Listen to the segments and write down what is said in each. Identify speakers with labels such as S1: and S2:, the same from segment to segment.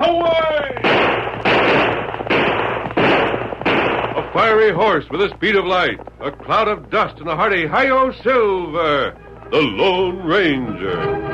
S1: Away!
S2: A fiery horse with a speed of light, a cloud of dust, and a hearty hi-yo Silver, the Lone Ranger.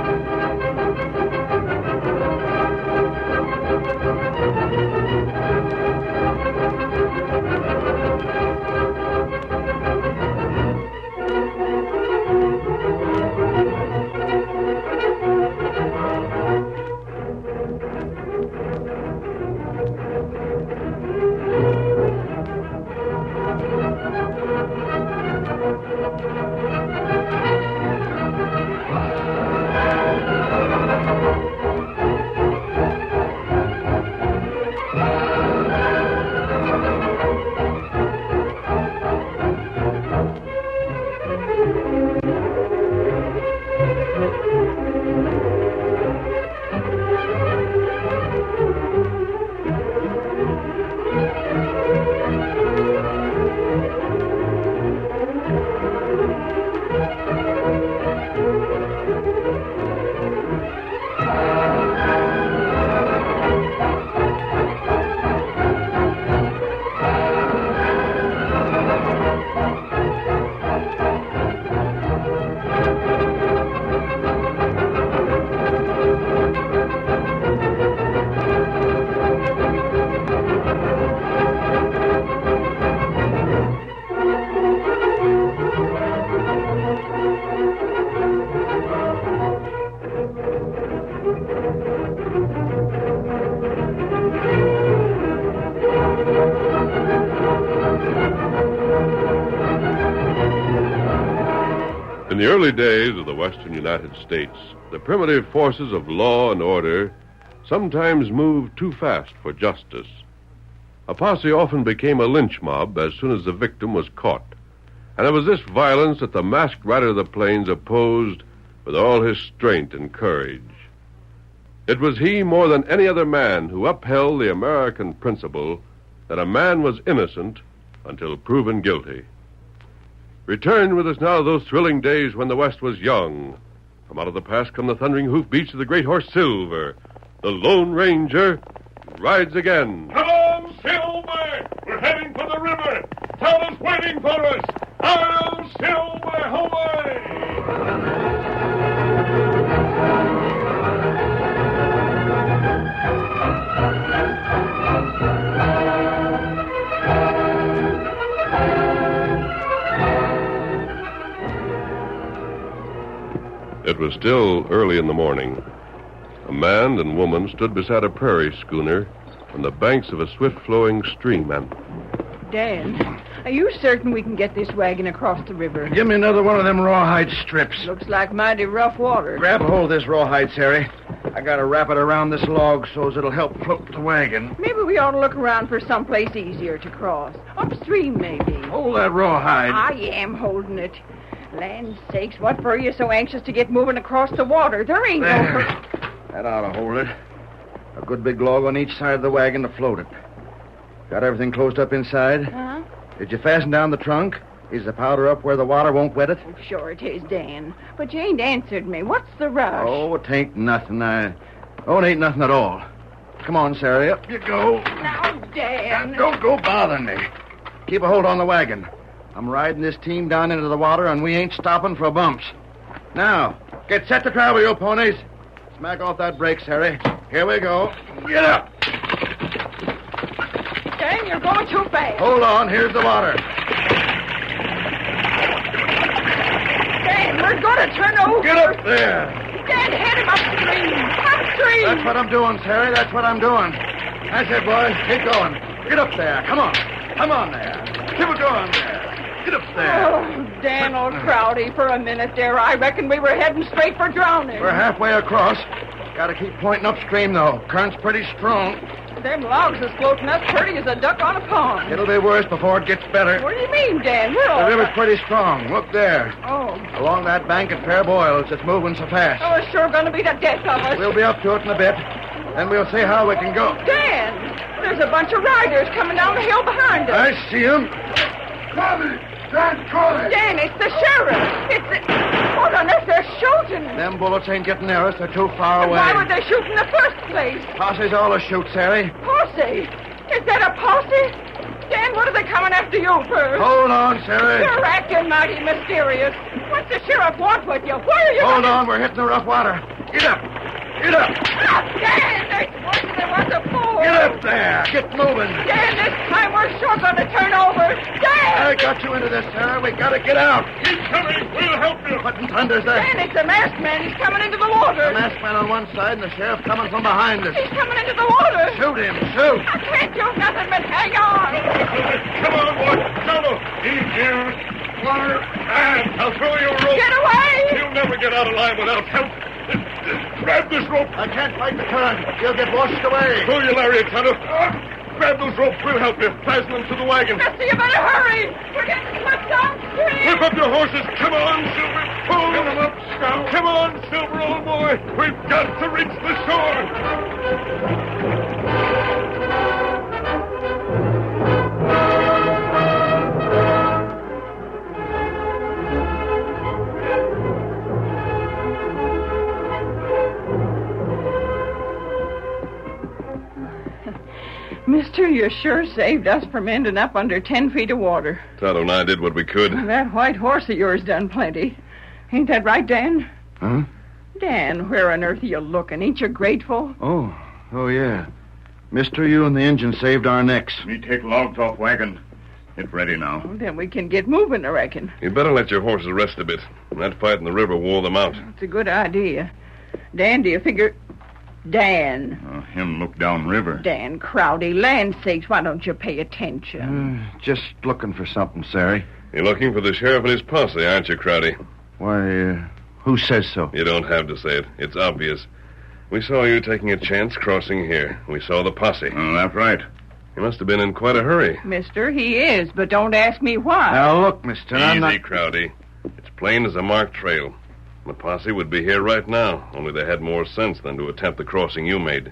S2: In the early days of the western United States, the primitive forces of law and order sometimes moved too fast for justice. A posse often became a lynch mob as soon as the victim was caught. And it was this violence that the masked rider of the plains opposed with all his strength and courage. It was he more than any other man who upheld the American principle that a man was innocent until proven guilty. Return with us now to those thrilling days when the West was young. From out of the past come the thundering hoofbeats of the great horse Silver. The Lone Ranger rides again.
S1: Come on, Silver! We're heading for the river. Town is waiting for us. I'll Silver, away!
S2: It was still early in the morning. A man and woman stood beside a prairie schooner on the banks of a swift-flowing stream. And
S3: Dan, are you certain we can get this wagon across the river?
S4: Give me another one of them rawhide strips.
S3: Looks like mighty rough water.
S4: Grab hold of this rawhide, Sari. I gotta wrap it around this log so's it'll help float the wagon.
S3: Maybe we ought to look around for someplace easier to cross. Upstream, maybe.
S4: Hold that rawhide.
S3: I am holding it. Land sakes, what for are you so anxious to get moving across the water? There ain't
S4: There.
S3: no...
S4: That ought to hold it. A good big log on each side of the wagon to float it. Got everything closed up inside?
S3: Huh?
S4: Did you fasten down the trunk? Is the powder up where the water won't wet it?
S3: Oh, sure it is, Dan. But you ain't answered me. What's the rush?
S4: Oh, it ain't nothing. It ain't nothing at all. Come on, Sari. Up you go.
S3: Now, Dan.
S4: Don't go bothering me. Keep a hold on the wagon. I'm riding this team down into the water, and we ain't stopping for bumps. Now, get set to travel, you ponies. Smack off that brake, Sari. Here we go. Get up.
S3: Dan, you're going too fast.
S4: Hold on. Here's the water.
S3: Dan, we're going to turn over.
S4: Get up there.
S3: Dan, head him upstream. Upstream.
S4: That's what I'm doing, Sari. That's what I'm doing. That's it, boys. Keep going. Get up there. Come on. Come on there. Keep it going there. Get up there.
S3: Oh, Dan O'Crowdy, for a minute there, I reckon we were heading straight for drowning.
S4: We're halfway across. Got to keep pointing upstream, though. Current's pretty strong.
S3: Them logs is floating up pretty as a duck on a pond.
S4: It'll be worse before it gets better.
S3: What do you mean, Dan? We're all...
S4: The river's pretty strong. Look there.
S3: Oh.
S4: Along that bank at Fair Boyles, it's moving so fast.
S3: Oh, it's sure going to be the death of us.
S4: We'll be up to it in a bit. Then we'll see how we can go.
S3: Dan, there's a bunch of riders coming down the hill behind us.
S4: I see them.
S1: Tommy! Dan, Corey!
S3: Dan, it's the sheriff. It's the... Lord on earth, they're shooting.
S4: Them bullets ain't getting near us. They're too far away.
S3: Why would they shoot in the first place?
S4: Posse's all a shoot, Harry.
S3: Posse? Is that a posse? Dan, what are they coming after you for?
S4: Hold on, Harry.
S3: You're acting mighty mysterious. What's the sheriff want with you? Where are you?
S4: Hold on, we're hitting the rough water. Get up. Get up.
S3: Ah, Dan, there's worse than there was before.
S4: Get up there. Get moving.
S3: Dan, this time we're sure going to turn over. Dan!
S4: I got you into this, Sarah. We got to get out.
S1: He's coming. We'll help you.
S4: What in thunder's that?
S3: Dan, it's the masked man. He's coming into the water.
S4: The masked man on one side and the sheriff coming from behind us.
S3: He's coming into the water.
S4: Shoot him. Shoot.
S3: I can't do nothing but hang on.
S1: Come on, boy. Solo. He's here. Water. And I'll throw you a rope.
S3: Get away!
S1: You'll never get out alive without help. Grab this rope.
S4: I can't fight the current. You'll get washed away.
S1: Throw your lariat, Tonto. Grab those ropes. We'll help you. Fasten them to the wagon.
S3: Mister, you better hurry. We're getting swept downstream.
S1: Whip up your horses. Come on, Silver. Pull them up, Scout. Come on, Silver, old boy. We've got to reach the shore.
S3: Mister, you sure saved us from ending up under 10 feet of water.
S2: Tonto and I did what we could.
S3: That white horse of yours done plenty. Ain't that right, Dan?
S4: Huh?
S3: Dan, where on earth are you looking? Ain't you grateful?
S4: Oh, yeah. Mister, you and the engine saved our necks.
S1: Me take logs off wagon. It's ready now.
S3: Well, then we can get moving, I reckon.
S2: You'd better let your horses rest a bit. That fight in the river wore them out.
S3: It's a good idea. Dan, do you figure... Dan.
S1: Him look down river.
S3: Dan Crowdy, land sakes, why don't you pay attention?
S4: Just looking for something, Sari.
S2: You're looking for the sheriff and his posse, aren't you, Crowdy?
S4: Why, who says so?
S2: You don't have to say it. It's obvious. We saw you taking a chance crossing here. We saw the posse.
S1: That's right.
S2: You must have been in quite a hurry.
S3: Mister, he is, but don't ask me why.
S4: Now, look, mister, I'm
S2: Easy,
S4: not...
S2: Crowdy. It's plain as a marked trail. The posse would be here right now, only they had more sense than to attempt the crossing you made.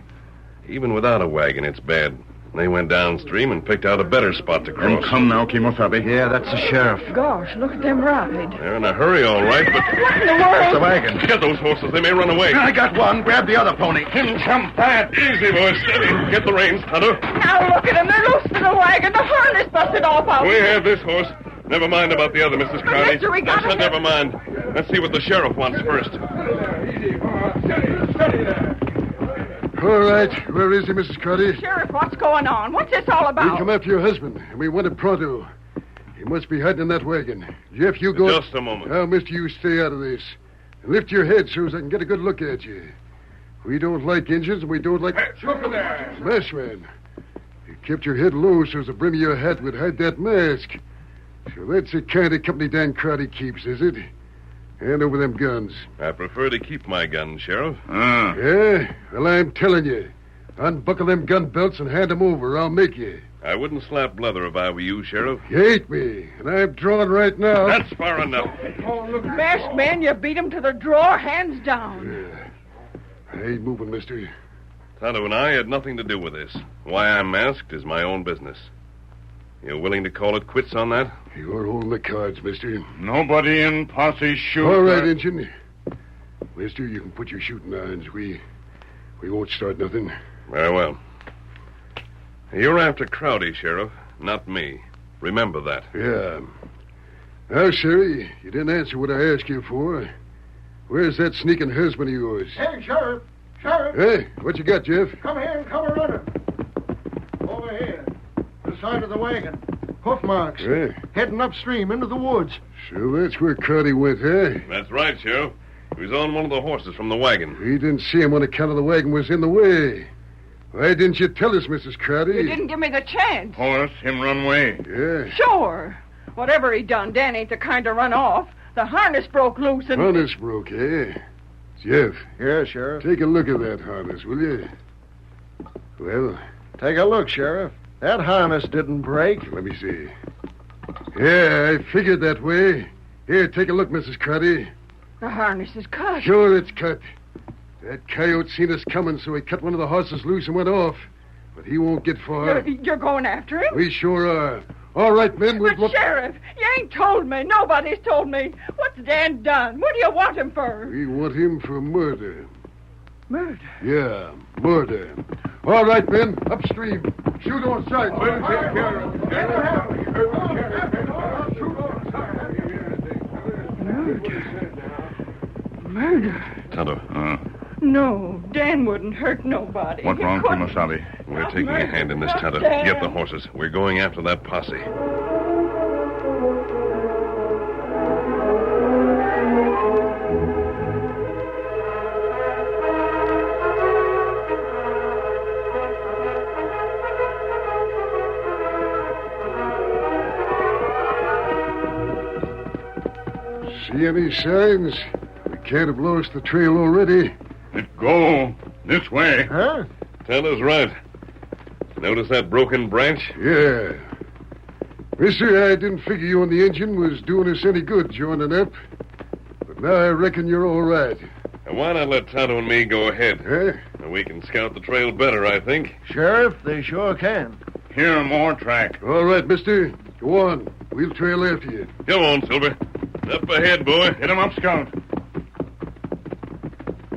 S2: Even without a wagon, it's bad. They went downstream and picked out a better spot to cross.
S1: Come now, Kimosabe.
S4: Yeah, that's the sheriff.
S3: Gosh, look at them ride.
S2: They're in a hurry, all right, but...
S3: What in the world?
S4: The wagon.
S2: Get those horses. They may run away.
S4: I got one. Grab the other pony.
S1: Him jump that.
S2: Easy, boy. Steady. Get the reins, Tonto.
S3: Now look at them. They're loose in the wagon. The harness busted off out.
S2: We have this horse. Never mind about the other, Mrs. Crowdy.
S3: mister, we got
S2: I said
S3: to-
S2: never mind. Let's see what the sheriff wants first.
S5: All right. Where is he, Mrs. Crowdy?
S3: Sheriff, what's going on? What's this all
S5: We
S3: about?
S5: come after your husband, and we want it pronto. He must be hiding in that wagon. Jeff, you go...
S2: Just a moment.
S5: Now, mister, you stay out of this. And lift your head so as I can get a good look at you. We don't like Injuns, and we don't like...
S1: Look there.
S5: Masked man. You kept your head low so as the brim of your hat would hide that mask. So that's the kind of company Dan Crowdy keeps, is it? Hand over them guns.
S2: I prefer to keep my gun, Sheriff.
S5: Yeah? Well, I'm telling you. Unbuckle them gun belts and hand them over, or I'll make you.
S2: I wouldn't slap leather if I were you, Sheriff.
S5: You hate me, and I'm drawing right now.
S2: That's far enough.
S3: Masked man, you beat him to the drawer, hands down.
S5: Yeah. I ain't moving, mister.
S2: Tonto and I had nothing to do with this. Why I'm masked is my own business. You willing to call it quits on that?
S5: You're holding the cards, mister.
S1: Nobody in posse shoot.
S5: All right, Injun. Mister, you can put your shooting irons. We won't start nothing.
S2: Very well. You're after Crowdy, Sheriff, not me. Remember that.
S5: Yeah. Now, Sherry, you didn't answer what I asked you for. Where's that sneaking husband of yours?
S6: Hey, Sheriff! Sheriff!
S5: Hey, what you got, Jeff?
S6: Come here and come a running. Over here. The side of the wagon. Hoof marks.
S5: Yeah.
S6: Heading upstream into the woods.
S5: So that's where Crowdy went, huh?
S2: That's right, Sheriff. He was on one of the horses from the wagon.
S5: We didn't see him on account of the wagon was in the way. Why didn't you tell us, Mrs. Crowdy?
S3: You didn't give me the chance.
S1: Horse, him run away.
S5: Yeah.
S3: Sure. Whatever he done, Dan ain't the kind to run off. The harness broke loose and...
S5: Harness broke, eh? Jeff,
S6: Yeah, Sheriff.
S5: take a look at that harness, will you? Well,
S6: Take a look, Sheriff. That harness didn't break.
S5: let me see. Yeah, I figured that way. Here, take a look, Mrs. Crowdy.
S3: The harness is cut.
S5: Sure, it's cut. That coyote seen us coming, so he cut one of the horses loose and went off. But he won't get far.
S3: You're going after him?
S5: We sure are. All right, men, we'll
S3: But,
S5: look...
S3: Sheriff, you ain't told me. Nobody's told me. What's Dan done? What do you want him for?
S5: We want him for murder.
S3: Murder.
S5: Yeah, murder. All right, men, upstream. Shoot on sight.
S1: We'll take care of it.
S3: Murder.
S7: Tonto,
S3: No, Dan wouldn't hurt nobody.
S7: what
S3: He
S7: wrong,
S3: couldn't.
S7: Kimosabe?
S2: We're taking a hand in this,
S3: Not
S2: Tonto.
S3: Dan.
S2: Get the horses. We're going after that posse.
S5: See any signs? We can't have lost the trail already.
S7: Let go. This way.
S6: Huh?
S2: Tonto's right. Notice that broken branch?
S5: Yeah. Mister, I didn't figure you and the engine was doing us any good joining up. But now I reckon you're all right.
S2: Now, why not let Tonto and me go ahead?
S5: Huh?
S2: Now, we can scout the trail better, I think.
S6: Sheriff, they sure can.
S7: Here, more track.
S5: All right, mister. Go on. We'll trail after you.
S2: Come on, Silver. Up ahead, boy.
S7: Get him up, Scout.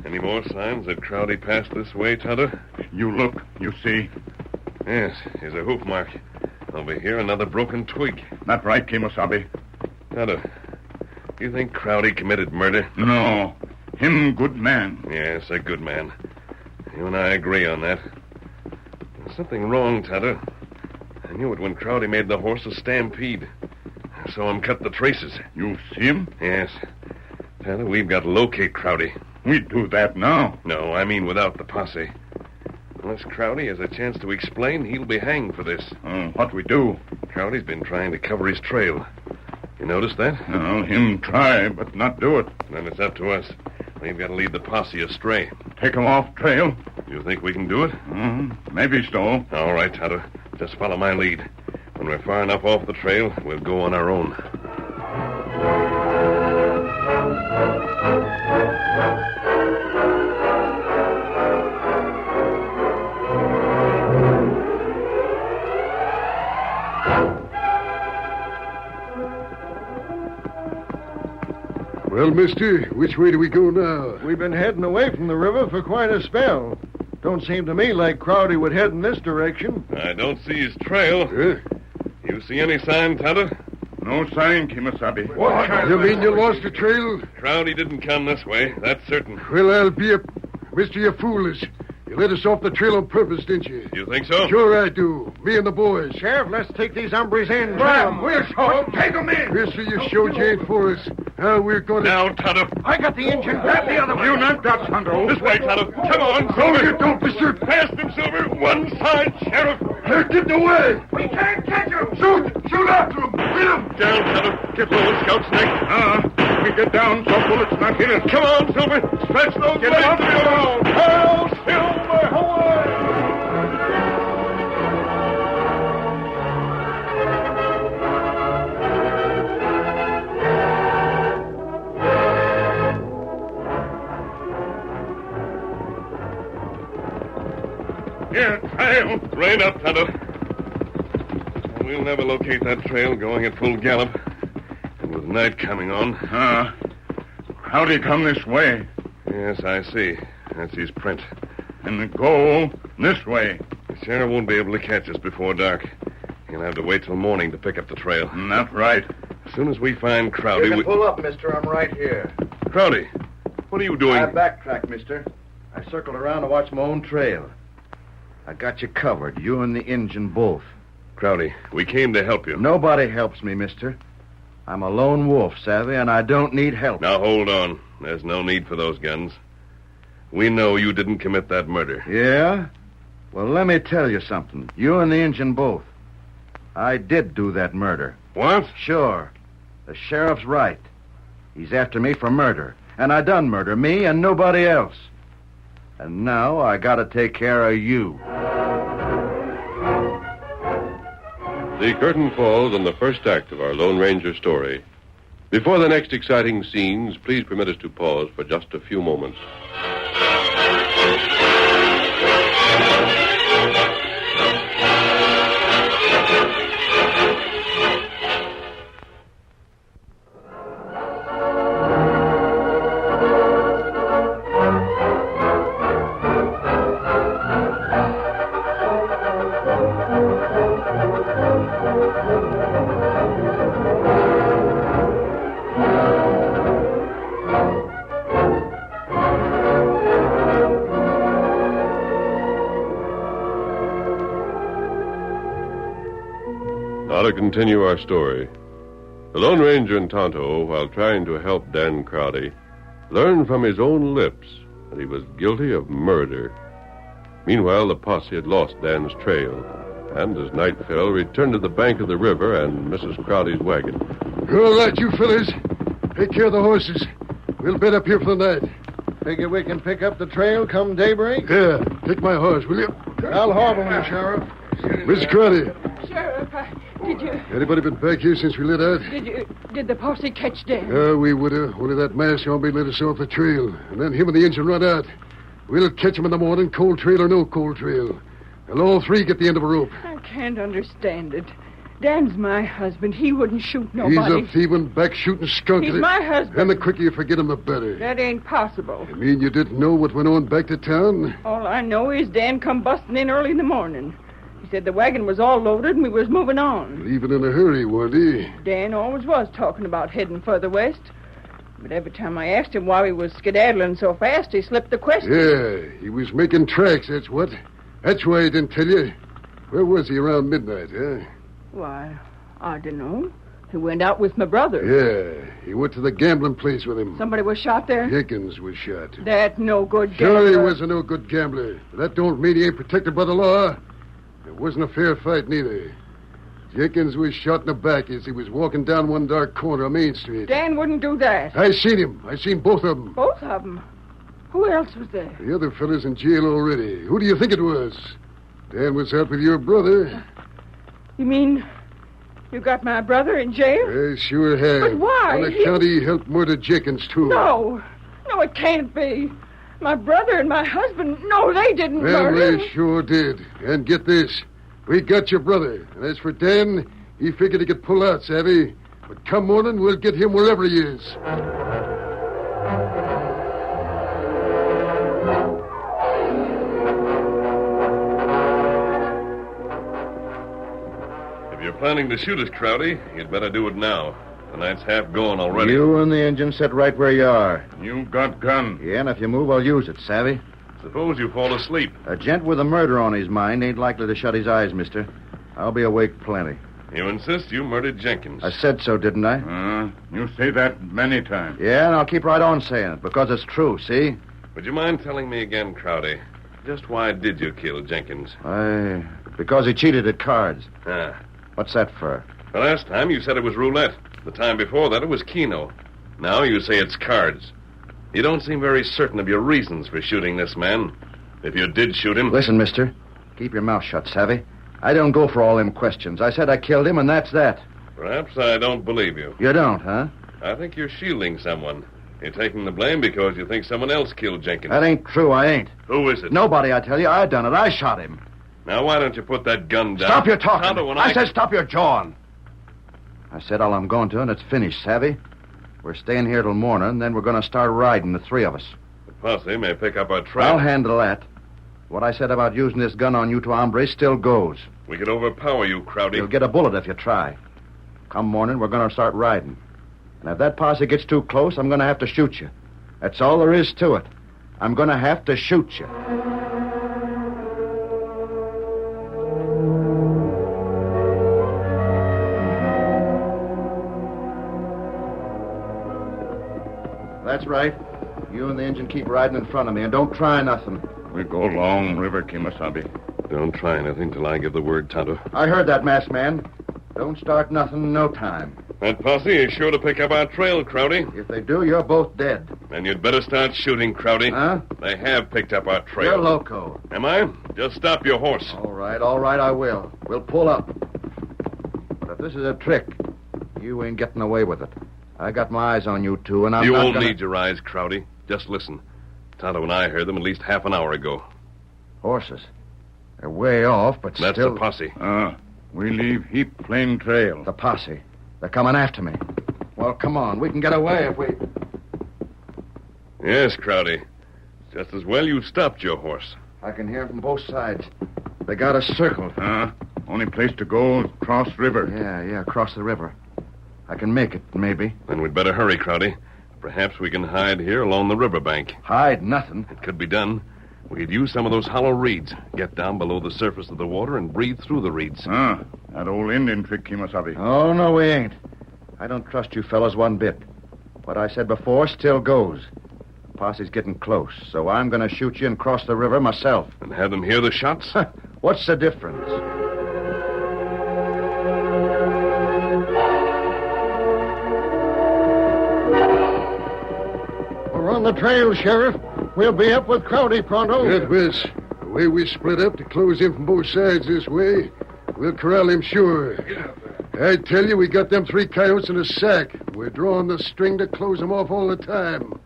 S2: Any more signs that Crowdy passed this way, Tonto?
S7: You look. You see.
S2: Yes, here's a hoof mark. Over here, another broken twig.
S7: Not right, Kimosabe.
S2: Tonto, you think Crowdy committed murder?
S7: No. Him good man.
S2: Yes, a good man. You and I agree on that. There's something wrong, Tonto. I knew it when Crowdy made the horses stampede. I saw him cut the traces.
S7: You see him?
S2: Yes. Tonto, we've got to locate Crowdy.
S7: We do that now.
S2: No, I mean without the posse. Unless Crowdy has a chance to explain, he'll be hanged for this.
S7: What we do?
S2: Crowdy's been trying to cover his trail. You notice that?
S7: No, him try, but not do it.
S2: Then it's up to us. We've got to lead the posse astray.
S7: Take him off trail.
S2: You think we can do it?
S7: Maybe so.
S2: All right, Tonto. Just follow my lead. When we're far enough off the trail, we'll go on our own.
S5: Well, mister, which way do we go now?
S6: We've been heading away from the river for quite a spell. Don't seem to me like Crowdy would head in this direction.
S2: I don't see his trail.
S5: Huh?
S2: You see any sign, Tonto?
S7: No sign, Kimosabe.
S5: You mean you lost the trail?
S2: Crowdy didn't come this way, that's certain.
S5: Well, I'll be a... Mister, you foolish. You let us off the trail on purpose, didn't you?
S2: You think so?
S5: Sure I do. Me and the boys.
S6: Sheriff, let's take these hombres in.
S5: Grab 'em.
S6: We'll show 'em. Take 'em in.
S5: Mister, you showed you ain't for us. Now we're going to...
S2: Now, Tonto.
S6: I got the engine. Grab the other one.
S7: You not that, Tonto.
S2: This way, Tonto. Come on,
S5: No,
S2: Silver.
S5: you don't, mister.
S2: Past him, Silver. One side, Sheriff.
S5: They're getting away.
S6: We can't catch 'em.
S5: Shoot! Shoot after them. Hit them.
S2: Down, Tonto. Get below Scout's neck.
S7: We get down so bullets not hit us.
S2: Come on, Silver. Stretch those
S7: Get
S2: legs.
S7: him up,
S2: Silver.
S1: Hail, Silver, away!
S7: Here, trail.
S2: Rein up, Tonto. We'll never locate that trail going at full gallop. And with night coming on.
S7: How'd he come this way?
S2: Yes, I see. That's his print.
S7: And go this way.
S2: The sheriff won't be able to catch us before dark. He'll have to wait till morning to pick up the trail.
S7: Not right.
S2: As soon as we find
S4: You
S2: Crowdy,
S4: can
S2: we...
S4: pull up, mister. I'm right here.
S2: Crowdy, what are you doing?
S4: I backtracked, mister. I circled around to watch my own trail. I got you covered, you and the engine both.
S2: Crowdy, we came to help you.
S4: Nobody helps me, mister. I'm a lone wolf, savvy, and I don't need help.
S2: Now, hold on. There's no need for those guns. We know you didn't commit that murder.
S4: Yeah? Well, let me tell you something. You and the engine both. I did do that murder.
S2: What?
S4: Sure. The sheriff's right. He's after me for murder. And I done murder, me and nobody else. And now I gotta take care of you.
S2: The curtain falls on the first act of our Lone Ranger story. Before the next exciting scenes, please permit us to pause for just a few moments. Now to continue our story. The Lone Ranger and Tonto, while trying to help Dan Crowdy, learned from his own lips that he was guilty of murder. Meanwhile, the posse had lost Dan's trail, and as night fell, returned to the bank of the river and Mrs. Crowdy's wagon.
S5: All right, you fellas. Take care of the horses. We'll bed up here for the night.
S6: Figure we can pick up the trail come daybreak?
S5: Yeah, take my horse, will you?
S6: I'll hobble him, Sheriff.
S5: Mrs. Crowdy,
S3: Sheriff, did you...
S5: anybody been back here since we lit out?
S3: Did the posse catch Dan?
S5: We would have. Only that masked hombre let us off the trail. And then him and the engine run out. We'll catch him in the morning, cold trail or no cold trail. And all three get the end of a rope.
S3: I can't understand it. Dan's my husband. He wouldn't shoot nobody.
S5: He's a thieving, back-shooting skunk.
S3: He's my husband.
S5: And the quicker you forget him, the better.
S3: That ain't possible.
S5: You mean you didn't know what went on back to town?
S3: All I know is Dan come busting in early in the morning. He said the wagon was all loaded and we was moving on.
S5: Leaving in a hurry, weren't he?
S3: Dan always was talking about heading further west. But every time I asked him why he was skedaddling so fast, he slipped the question.
S5: Yeah, he was making tracks, that's what. That's why he didn't tell you. Where was he around midnight, huh?
S3: Why, I don't know. He went out with my brother.
S5: Yeah, he went to the gambling place with him.
S3: Somebody was shot there?
S5: Jenkins was shot.
S3: That no good gambler.
S5: Sure, he was a no good gambler. But that don't mean he ain't protected by the law. It wasn't a fair fight, neither. Jenkins was shot in the back as he was walking down one dark corner of Main Street.
S3: Dan wouldn't do that.
S5: I seen him. I seen both of them.
S3: Both of them? Who else was there?
S5: The other fella's in jail already. Who do you think it was? Dan was out with your brother.
S3: You mean you got my brother in jail?
S5: I sure have.
S3: But why?
S5: On account he helped murder Jenkins, too.
S3: No, it can't be. My brother and my husband, no, they didn't
S5: Well,
S3: murder.
S5: they sure did. And get this. We got your brother. And as for Dan, he figured he could pull out, savvy? But come morning, we'll get him wherever he is.
S2: If you're planning to shoot us, Crowdy, you'd better do it now. The night's half gone already.
S4: You and the engine sit right where you are.
S7: You got gun.
S4: Yeah, and if you move, I'll use it, savvy?
S2: Suppose you fall asleep.
S4: A gent with a murder on his mind ain't likely to shut his eyes, mister. I'll be awake plenty.
S2: You insist you murdered Jenkins.
S4: I said so, didn't I?
S7: You say that many times.
S4: Yeah, and I'll keep right on saying it, because it's true, see?
S2: Would you mind telling me again, Crowdy, just why did you kill Jenkins?
S4: Because he cheated at cards.
S2: Ah.
S4: What's that for?
S2: The last time you said it was roulette. The time before that it was keno. Now you say it's cards. You don't seem very certain of your reasons for shooting this man. If you did shoot him...
S4: Listen, mister. Keep your mouth shut, savvy? I don't go for all them questions. I said I killed him, and that's that.
S2: Perhaps I don't believe you.
S4: You don't, huh?
S2: I think you're shielding someone. You're taking the blame because you think someone else killed Jenkins.
S4: That ain't true. I ain't.
S2: Who is it?
S4: Nobody, I tell you. I done it. I shot him.
S2: Now, why don't you put that gun down?
S4: Stop your talking.
S2: Tonto, when
S4: I said stop your jawing. I said all I'm going to, and it's finished, savvy? We're staying here till morning, then we're going to start riding, the three of us.
S2: The posse may pick up our trail.
S4: I'll handle that. What I said about using this gun on you two hombres still goes.
S2: We could overpower you, Crowdy.
S4: You'll get a bullet if you try. Come morning, we're going to start riding. And if that posse gets too close, I'm going to have to shoot you. That's all there is to it. I'm going to have to shoot you. That's right. You and the engine keep riding in front of me, and don't try nothing.
S7: We go long river, Kimasabi.
S2: Don't try anything till I give the word, Tonto.
S4: I heard that, masked man. Don't start nothing in no time.
S2: That posse is sure to pick up our trail, Crowdy.
S4: If they do, you're both dead.
S2: Then you'd better start shooting, Crowdy.
S4: Huh?
S2: They have picked up our trail.
S4: You're loco.
S2: Am I? Just stop your horse.
S4: All right, I will. We'll pull up. But if this is a trick, you ain't getting away with it. I got my eyes on you two, and I'm
S2: you
S4: not
S2: won't
S4: gonna...
S2: need your eyes, Crowdy. Just listen. Tonto and I heard them at least half an hour ago.
S4: Horses. They're way off, but
S2: That's
S4: still...
S2: the posse.
S7: We leave heap plain trail.
S4: The posse. They're coming after me. Well, come on. We can get away if we...
S2: Yes, Crowdy. Just as well you stopped your horse.
S4: I can hear from both sides. They got us circled.
S7: Only place to go is cross river.
S4: Yeah, across the river. I can make it, maybe.
S2: Then we'd better hurry, Crowdy. Perhaps we can hide here along the riverbank.
S4: Hide nothing.
S2: It could be done.
S8: We'd use some of those hollow reeds. Get down below the surface of the water and breathe through the reeds.
S7: That old Indian trick, Kimasabi.
S4: Oh, no, we ain't. I don't trust you fellas one bit. What I said before still goes. The posse's getting close, so I'm going to shoot you and cross the river myself.
S8: And have them hear the shots?
S4: What's the difference?
S6: We're on the trail, Sheriff. We'll be up with Crowdy pronto.
S5: That was the way we split up to close in from both sides this way. We'll corral him sure. I tell you, we got them 3 coyotes in a sack. We're drawing the string to close them off all the time.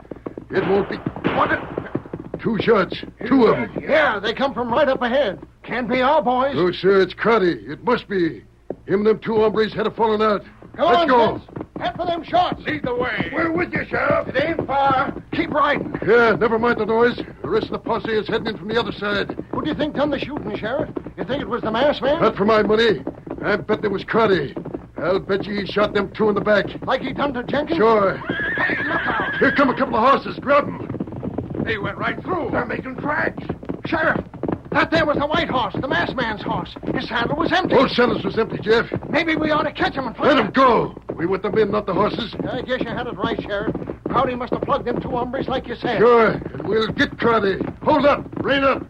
S5: It won't be...
S6: What?
S5: 2 shots. 2 of them.
S6: Yeah, they come from right up ahead. Can't be our boys.
S5: No, sir, it's Cruddy. It must be. Him and them 2 hombres had a falling out.
S6: Come
S5: Let's
S6: on,
S5: go.
S6: gents. Head for them shots.
S1: Lead the way.
S6: We're with you, Sheriff. It ain't far. Keep riding.
S5: Yeah, never mind the noise. The rest of the posse is heading in from the other side.
S6: Who do you think done the shooting, Sheriff? You think it was the masked man?
S5: Not for my money. I bet it was Cruddy. I'll bet you he shot them 2 in the back.
S6: Like he done to Jenkins?
S5: Sure.
S6: Hey, look out.
S5: Here come a couple of horses. Grab them.
S1: They went right through. They're making tracks.
S6: Sheriff, that there was the white horse, the masked man's horse. His saddle was empty.
S5: Both saddles was empty, Jeff.
S6: Maybe we ought to catch him and find
S5: Let them go. We want the men, not the horses.
S6: I guess you had it right, Sheriff. Crowdy must have plugged them 2 hombres like you said.
S5: Sure, and we'll get Crowdy. Hold up. Rein up.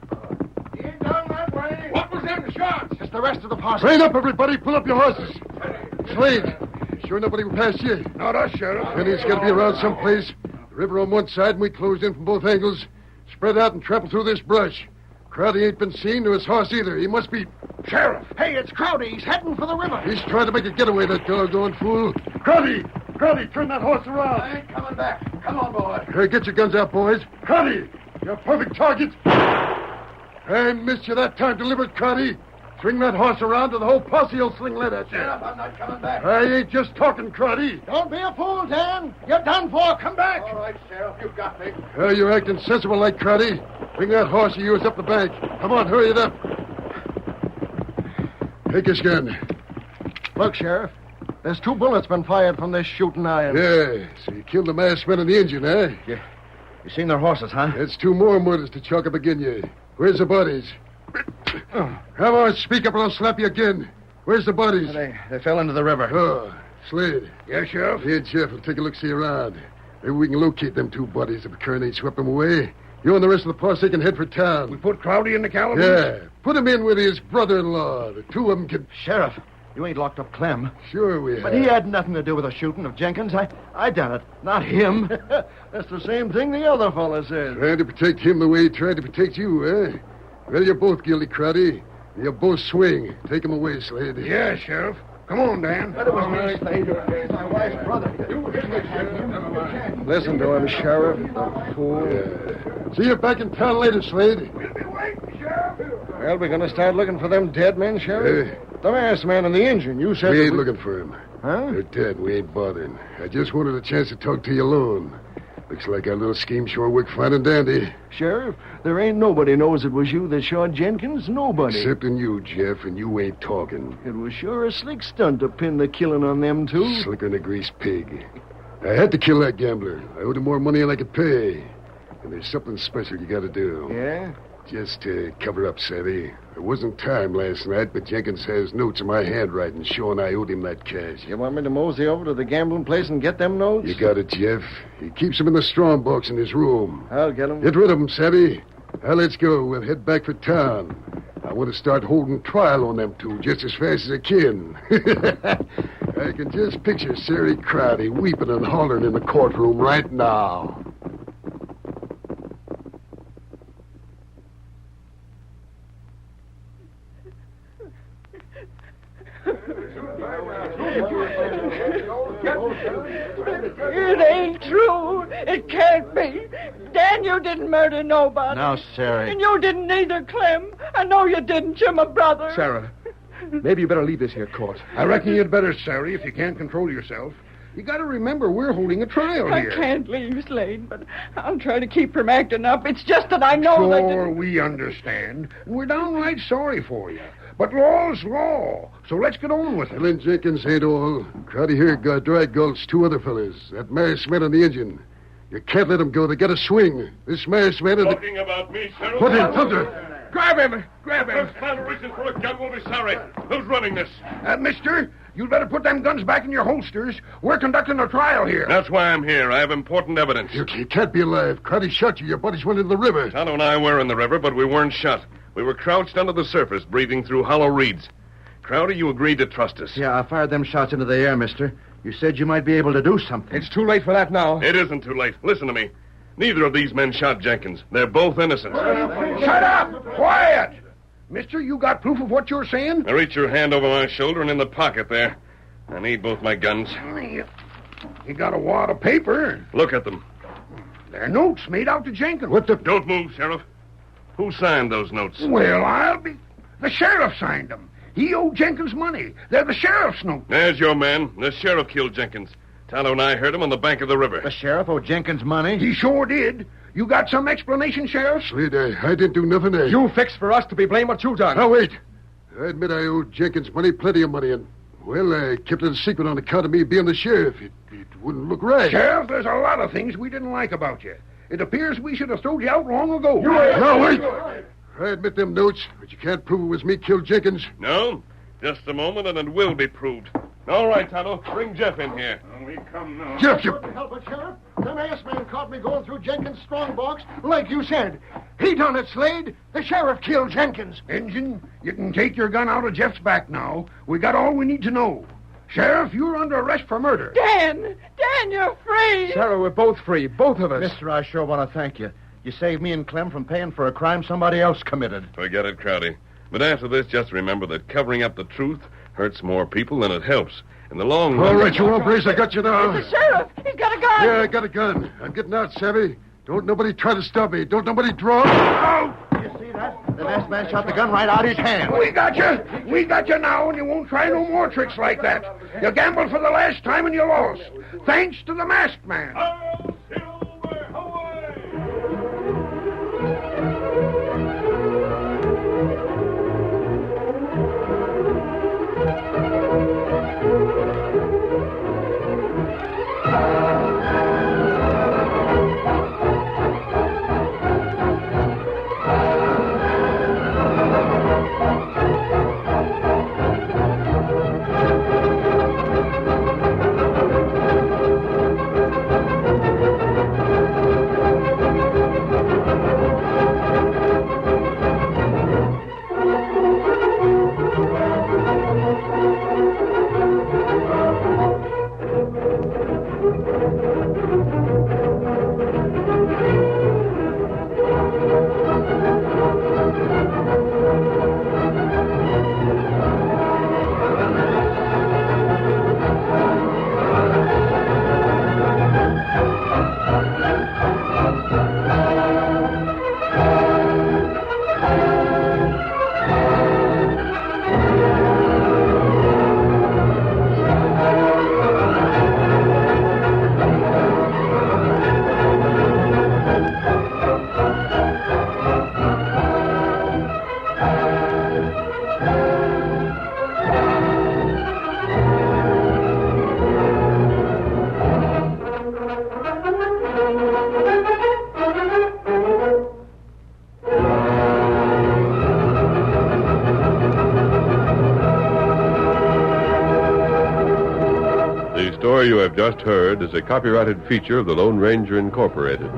S6: He ain't down that way.
S1: What was them shots?
S6: It's the rest of the posse.
S5: Rein up, everybody. Pull up your horses. Slade, sure nobody will pass you.
S1: Not us, Sheriff.
S5: Then he's got to be around someplace. The river on one side, and we closed in from both angles. Spread out and trample through this brush. Crowdy ain't been seen, nor his horse either. He must be...
S6: Sheriff! Hey, it's Crowdy. He's heading for the river.
S5: He's trying to make a getaway, that doggone fool. Crowdy! Crowdy, turn that horse around.
S6: I ain't coming back. Come on, boy.
S5: Here, get your guns out, boys. Crowdy! You're a perfect target. I missed you that time, delivered, Crowdy. Swing that horse around, or the whole posse will sling lead at you.
S6: Sheriff, I'm not coming back.
S5: I ain't just talking, Crowdy.
S6: Don't be a fool, Dan. You're done for. Come back.
S1: All right, Sheriff, you got me.
S5: You're acting sensible like Crowdy. Bring that horse of yours up the bank. Come on, hurry it up. Take his gun.
S6: Look, Sheriff. There's 2 bullets been fired from this shooting iron.
S5: Yeah, so you killed the masked man and the engine, eh?
S4: Yeah. You seen their horses, huh?
S5: That's 2 more murders to chalk up again you. Where's the bodies? Come on, speak up or I'll slap you again. Where's the bodies?
S4: They fell into the river.
S5: Oh, Slade.
S1: Yes, Sheriff?
S5: Here, Jeff, will take a look-see around. Maybe we can locate them 2 bodies if the current ain't swept them away. You and the rest of the posse can head for town.
S1: We put Crowdy in the calaboose?
S5: Yeah, put him in with his brother-in-law. The 2 of them can...
S4: Sheriff, you ain't locked up Clem.
S5: Sure we have.
S4: But he had nothing to do with the shooting of Jenkins. I done it, not him.
S6: That's the same thing the other fella said.
S5: Trying to protect him the way he tried to protect you, eh? Well, you're both guilty, Crowdy. You both swing. Take him away, Slade.
S1: Yeah, Sheriff. Come on, Dan.
S6: That was me, Slade. My wife's brother. Listen to him, Sheriff. The fool.
S5: Yeah. See you back in town later, Slade.
S1: We'll be waiting, Sheriff.
S6: Well, we're going to start looking for them dead men, Sheriff? The masked man and the engine. You said...
S5: We ain't looking for him.
S6: Huh?
S5: They're dead. We ain't bothering. I just wanted a chance to talk to you alone. Looks like our little scheme sure worked fine and dandy.
S6: Sheriff, there ain't nobody knows it was you that shot Jenkins. Nobody.
S5: Excepting you, Jeff, and you ain't talking.
S6: It was sure a slick stunt to pin the killing on them 2.
S5: Slicker than a greased pig. I had to kill that gambler. I owed him more money than I could pay. And there's something special you gotta do.
S6: Yeah?
S5: Just to cover up, Savvy. There wasn't time last night, but Jenkins has notes in my handwriting showing I owed him that cash.
S6: You want me to mosey over to the gambling place and get them notes?
S5: You got it, Jeff. He keeps them in the strong box in his room.
S6: I'll get them.
S5: Get rid of them, Savvy. Now, let's go. We'll head back for town. I want to start holding trial on them 2 just as fast as I can. I can just picture Sari Crowdy weeping and hollering in the courtroom right now.
S3: It ain't true. It can't be. Dan, you didn't murder nobody.
S4: No, Sari.
S3: And you didn't either, Clem. I know you didn't. You're my brother.
S9: Sarah, maybe you better leave this here court.
S1: I reckon you'd better, Sari, if you can't control yourself. You got to remember we're holding a trial
S3: I
S1: here.
S3: can't leave, Slade, but I'll try to keep from acting up. It's just that I know that...
S1: Sure, we understand. And we're downright sorry for you. But law's law, so let's get on with it.
S5: Lynn Jenkins ain't all. Crowdy here got dry gulch 2 other fellas. That masked man on the engine. You can't let them go. They got a swing. This masked man...
S1: Talking about me, Sheriff?
S5: What in thunder?
S9: Grab him! Grab him!
S1: This man who reaches for a gun will be sorry. Who's running this?
S6: Mister, you'd better put them guns back in your holsters. We're conducting a trial here.
S8: That's why I'm here. I have important evidence.
S5: You can't be alive. Crowdy shot you. Your buddies went into the river.
S8: Tonto and I were in the river, but we weren't shot. We were crouched under the surface, breathing through hollow reeds. Crowdy, you agreed to trust us.
S4: Yeah, I fired them shots into the air, mister. You said you might be able to do something.
S9: It's too late for that now.
S8: It isn't too late. Listen to me. Neither of these men shot Jenkins. They're both innocent.
S6: Shut up! Quiet! Mister, you got proof of what you're saying?
S8: Now reach your hand over my shoulder and in the pocket there. I need both my guns.
S6: You got a wad of paper.
S8: Look at them.
S6: They're notes made out to Jenkins.
S5: What the...
S8: Don't move, Sheriff. Who signed those notes?
S6: Well, I'll be... The sheriff signed them. He owed Jenkins money. They're the sheriff's notes.
S8: There's your man. The sheriff killed Jenkins. Tonto and I heard him on the bank of the river.
S4: The sheriff owed Jenkins money?
S6: He sure did. You got some explanation, Sheriff?
S5: Slade, I didn't do nothing.
S9: You fixed for us to be blamed what you done.
S5: Now, wait. I admit I owed Jenkins money, plenty of money, and, well, I kept it a secret on account of me being the sheriff. It wouldn't look right.
S6: Sheriff, there's a lot of things we didn't like about you. It appears we should have thrown you out long ago.
S5: No, wait. I admit them notes, but you can't prove it was me killed Jenkins.
S8: No? Just a moment, and it will be proved. All right, Tonto. Bring Jeff in here.
S1: We come now.
S5: Jeff, you...
S6: Help it, Sheriff. The masked man caught me going through Jenkins' strong box, like you said. He done it, Slade. The sheriff killed Jenkins. Injun, you can take your gun out of Jeff's back now. We got all we need to know. Sheriff, you're under arrest for murder.
S3: Dan, you're free.
S9: Sarah, we're both free. Both of us.
S4: Mister, I sure want to thank you. You saved me and Clem from paying for a crime somebody else committed.
S8: Forget it, Crowdy. But after this, just remember that covering up the truth hurts more people than it helps. In the long run...
S5: All right, you hombres, I got you now.
S3: The sheriff, he's got a gun.
S5: Yeah, I got a gun. I'm getting out, Savvy. Don't nobody try to stop me. Don't nobody draw. Out!
S4: You see that? The masked man shot the gun right out of his hand.
S6: We got you. We got you now, and you won't try no more tricks like that. You gambled for the last time, and you lost. Thanks to the masked man.
S1: I'll silver away!
S2: The story you have just heard is a copyrighted feature of the Lone Ranger Incorporated.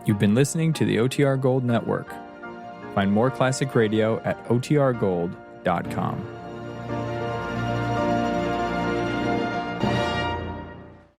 S10: You've been listening to the OTR Gold Network. Find more classic radio at otrgold.com.